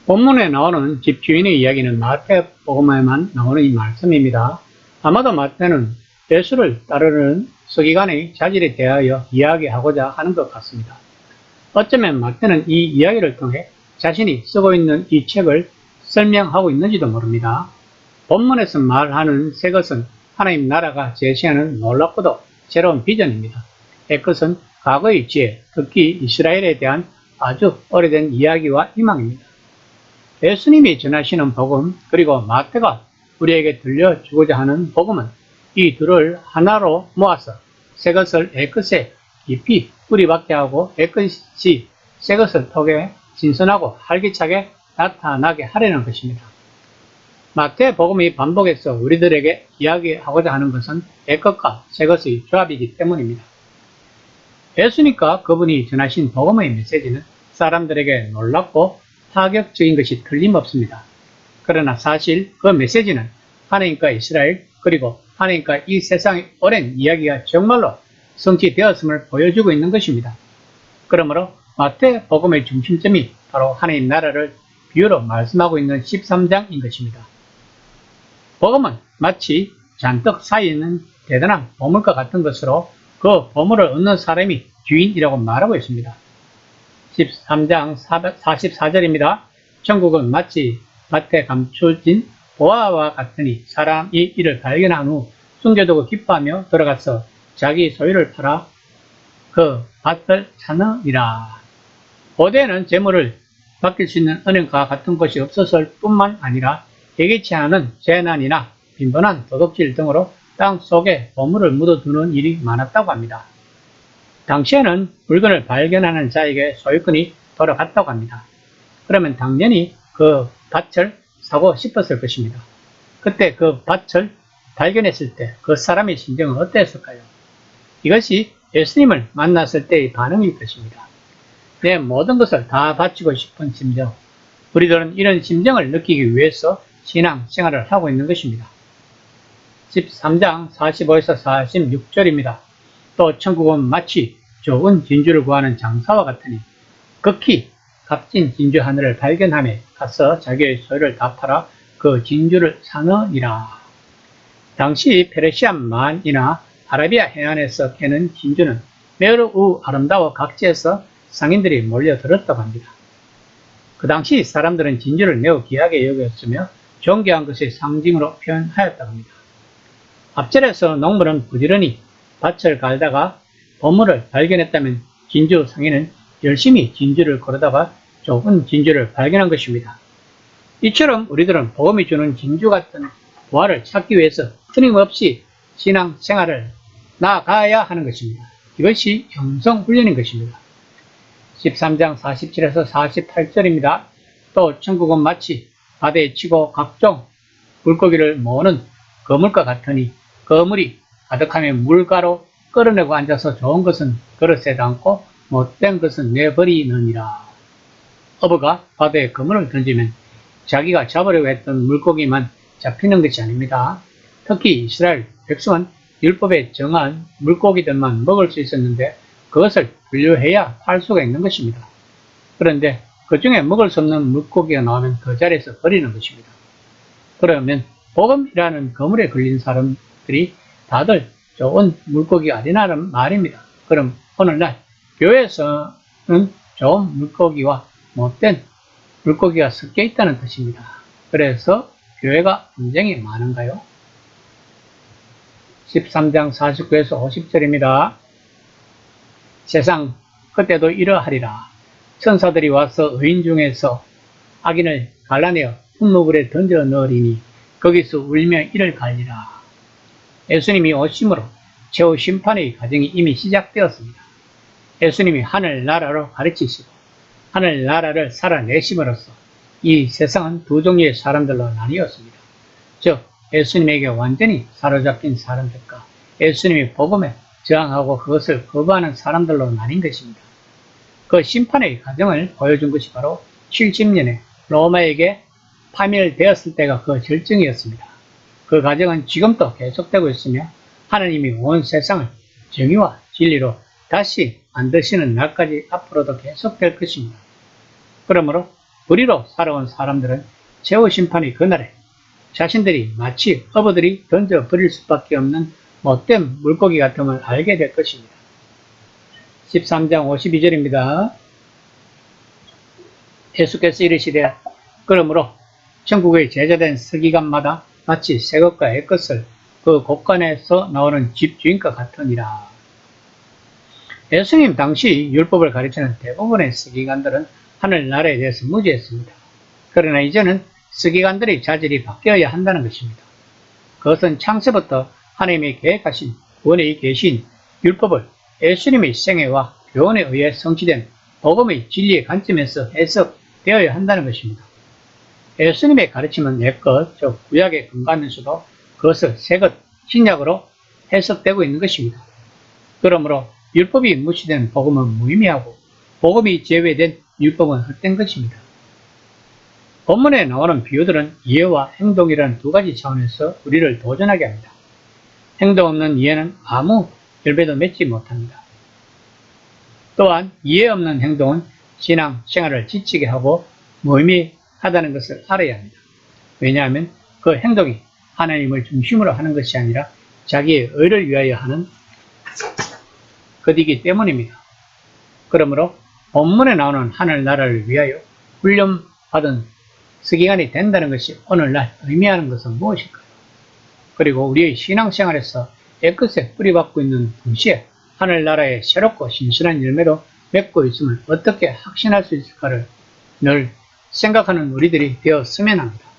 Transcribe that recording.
본문에 나오는 집주인의 이야기는 마태복음에만 나오는 이 말씀입니다. 아마도 마태는 예수를 따르는 서기관의 자질에 대하여 이야기하고자 하는 것 같습니다. 어쩌면 마태는 이 이야기를 통해 자신이 쓰고 있는 이 책을 설명하고 있는지도 모릅니다. 본문에서 말하는 새 것은 하나님 나라가 제시하는 놀랍고도 새로운 비전입니다. 그것은 과거의 지혜, 특히 이스라엘에 대한 아주 오래된 이야기와 희망입니다. 예수님이 전하시는 복음, 그리고 마태가 우리에게 들려주고자 하는 복음은 이 둘을 하나로 모아서 새 것을 에크세 깊이 뿌리박게 하고 에크시 새 것을 통해 신선하고 활기차게 나타나게 하려는 것입니다. 마태 복음이 반복해서 우리들에게 이야기하고자 하는 것은 옛것과 새 것의 조합이기 때문입니다. 예수님과 그분이 전하신 복음의 메시지는 사람들에게 놀랍고 파격적인 것이 틀림없습니다. 그러나 사실 그 메시지는 하나님과 이스라엘 그리고 하나님과 이 세상의 오랜 이야기가 정말로 성취되었음을 보여주고 있는 것입니다. 그러므로 마태 복음의 중심점이 바로 하나님 나라를 비유로 말씀하고 있는 13장인 것입니다. 복음은 마치 잔뜩 쌓여있는 대단한 보물과 같은 것으로 그 보물을 얻는 사람이 주인이라고 말하고 있습니다. 13장 44절입니다. 천국은 마치 밭에 감춰진 보화와 같으니 사람이 이를 발견한 후 숨겨두고 기뻐하며 들어가서 자기 소유를 팔아 그 밭을 사느니라. 고대에는 재물을 맡길 수 있는 은행과 같은 곳이 없었을 뿐만 아니라 예기치 않은 재난이나 빈번한 도둑질 등으로 땅 속에 보물을 묻어두는 일이 많았다고 합니다. 당시에는 물건을 발견하는 자에게 소유권이 돌아갔다고 합니다. 그러면 당연히 그 밭을 사고 싶었을 것입니다. 그때 그 밭을 발견했을 때 그 사람의 심정은 어땠을까요? 이것이 예수님을 만났을 때의 반응일 것입니다. 내 모든 것을 다 바치고 싶은 심정. 우리들은 이런 심정을 느끼기 위해서 신앙 생활을 하고 있는 것입니다. 13장 45에서 46절입니다. 또 천국은 마치 좋은 진주를 구하는 장사와 같으니 극히 값진 진주 하늘을 발견하며 가서 자기의 소유를 다 팔아 그 진주를 사느니라. 당시 페르시아만이나 아라비아 해안에서 캐는 진주는 매우 아름다워 각지에서 상인들이 몰려들었다고 합니다. 그 당시 사람들은 진주를 매우 귀하게 여겼으며 존귀한 것의 상징으로 표현하였다고 합니다. 앞절에서 농부는 부지런히 밭을 갈다가 보물을 발견했다면 진주 상인은 열심히 진주를 고르다가 좋은 진주를 발견한 것입니다. 이처럼 우리들은 복음이 주는 진주 같은 보화를 찾기 위해서 끊임없이 신앙 생활을 나아가야 하는 것입니다. 이것이 영성 훈련인 것입니다. 13장 47에서 48절입니다. 또 천국은 마치 바다에 치고 각종 물고기를 모으는 거물과 같으니 거물이 가득하며 물가로 끌어내고 앉아서 좋은 것은 그릇에 담고 못된 것은 내버리느니라. 어부가 바다에 그물을 던지면 자기가 잡으려고 했던 물고기만 잡히는 것이 아닙니다. 특히 이스라엘 백성은 율법에 정한 물고기들만 먹을 수 있었는데 그것을 분류해야 팔 수가 있는 것입니다. 그런데 그 중에 먹을 수 없는 물고기가 나오면 그 자리에서 버리는 것입니다. 그러면 복음이라는 그물에 걸린 사람들이 다들 좋은 물고기가 아니라는 말입니다. 그럼 오늘날 교회에서는 좋은 물고기와 못된 물고기가 섞여 있다는 뜻입니다. 그래서 교회가 분쟁이 많은가요? 13장 49에서 50절입니다. 세상 그때도 이러하리라. 천사들이 와서 의인 중에서 악인을 갈라내어 분무불에 던져 넣으리니 거기서 울며 이를 갈리라. 예수님이 오심으로 최후 심판의 과정이 이미 시작되었습니다. 예수님이 하늘나라로 가르치시고 하늘나라를 살아내심으로써 이 세상은 두 종류의 사람들로 나뉘었습니다. 즉 예수님에게 완전히 사로잡힌 사람들과 예수님의 복음에 저항하고 그것을 거부하는 사람들로 나뉜 것입니다. 그 심판의 과정을 보여준 것이 바로 70년에 로마에게 파멸되었을 때가 그 절정이었습니다. 그 과정은 지금도 계속되고 있으며 하나님이 온 세상을 정의와 진리로 다시 만드시는 날까지 앞으로도 계속될 것입니다. 그러므로 불의로 살아온 사람들은 최후 심판의 그날에 자신들이 마치 어부들이 던져버릴 수밖에 없는 못된 물고기 같음을 알게 될 것입니다. 13장 52절입니다. 예수께서 이르시되 그러므로 천국의 제자된 서기관마다 마치 새것과 옛것을 그 곳간에서 나오는 집주인과 같으니라. 예수님 당시 율법을 가르치는 대부분의 서기관들은 하늘나라에 대해서 무지했습니다. 그러나 이제는 서기관들의 자질이 바뀌어야 한다는 것입니다. 그것은 창세부터 하나님이 계획하신 구원의 계신 율법을 예수님의 생애와 교훈에 의해 성취된 복음의 진리의 관점에서 해석되어야 한다는 것입니다. 예수님의 가르침은 옛것, 즉 구약에 근거하면서도 그것을 새것, 신약으로 해석되고 있는 것입니다. 그러므로 율법이 무시된 복음은 무의미하고 복음이 제외된 율법은 헛된 것입니다. 본문에 나오는 비유들은 이해와 행동이라는 두 가지 차원에서 우리를 도전하게 합니다. 행동 없는 이해는 아무 열매도 맺지 못합니다. 또한 이해 없는 행동은 신앙 생활을 지치게 하고 무의미하다는 것을 알아야 합니다. 왜냐하면 그 행동이 하나님을 중심으로 하는 것이 아니라 자기의 의를 위하여 하는 것이기 때문입니다. 그러므로 본문에 나오는 하늘나라를 위하여 훈련받은 서기관이 된다는 것이 오늘날 의미하는 것은 무엇일까요? 그리고 우리의 신앙생활에서 옛것에 뿌리박고 있는 동시에 하늘나라의 새롭고 신선한 열매도 맺고 있음을 어떻게 확신할 수 있을까를 늘 생각하는 우리들이 되었으면 합니다.